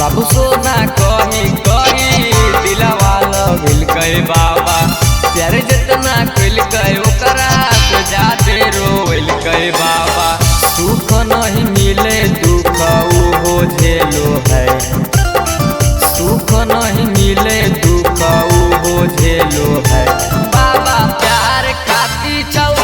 बाबू सोना कही कही दिलवा लगिल कहे बाबा, प्यार जितना कइल कहे ओकरा तो जाते रोइल कहे बाबा। सुख नहीं मिले दुख उहो झेलो है, सुख नहीं मिले दुख उहो झेलो है। बाबा प्यार खाती चल